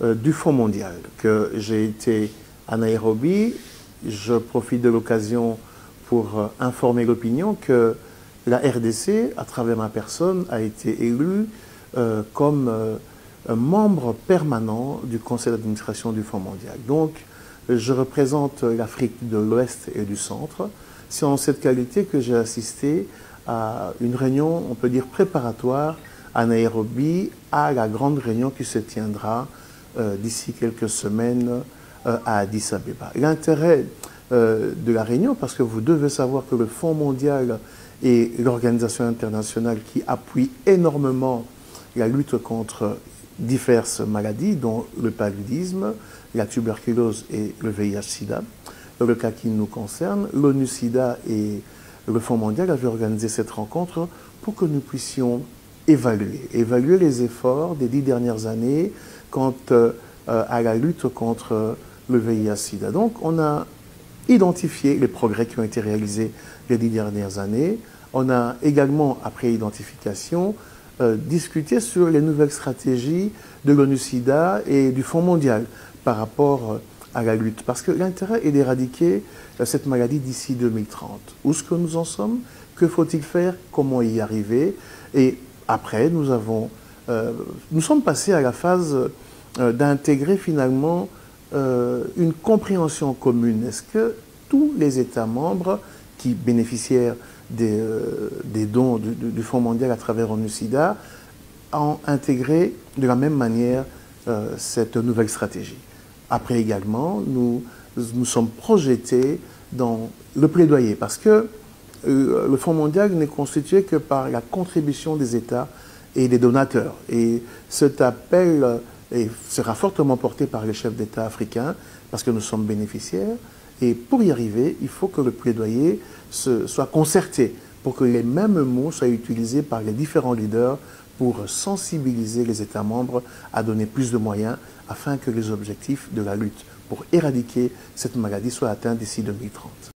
du Fonds mondial, que j'ai été à Nairobi. Je profite de l'occasion pour informer l'opinion que la RDC, à travers ma personne, a été élue comme un membre permanent du conseil d'administration du Fonds mondial. Donc, je représente l'Afrique de l'Ouest et du Centre. C'est en cette qualité que j'ai assisté à une réunion, on peut dire préparatoire, à Nairobi, à la grande réunion qui se tiendra d'ici quelques semaines à Addis Abeba. L'intérêt de la réunion, parce que vous devez savoir que le Fonds mondial est l'organisation internationale qui appuie énormément la lutte contre diverses maladies, dont le paludisme, la tuberculose et le VIH-Sida. Dans le cas qui nous concerne, l'ONU-SIDA et le Fonds mondial avaient organisé cette rencontre pour que nous puissions évaluer les efforts des 10 dernières années quant à la lutte contre le VIH-Sida. Donc, on a identifié les progrès qui ont été réalisés les 10 dernières années. On a également, après identification, discuté sur les nouvelles stratégies de l'ONU-SIDA et du Fonds mondial par rapport à la lutte. Parce que l'intérêt est d'éradiquer cette maladie d'ici 2030. Où est-ce que nous en sommes? Que faut-il faire? Comment y arriver? Et après, nous sommes passés à la phase d'intégrer finalement une compréhension commune. Est-ce que tous les États membres qui bénéficiaient des dons du Fonds mondial à travers ONU-SIDA ont intégré de la même manière cette nouvelle stratégie? Après également, nous sommes projetés dans le plaidoyer parce que le Fonds mondial n'est constitué que par la contribution des États et des donateurs. Et cet appel sera fortement porté par les chefs d'État africains parce que nous sommes bénéficiaires. Et pour y arriver, il faut que le plaidoyer soit concerté pour que les mêmes mots soient utilisés par les différents leaders pour sensibiliser les États membres à donner plus de moyens afin que les objectifs de la lutte pour éradiquer cette maladie soient atteints d'ici 2030.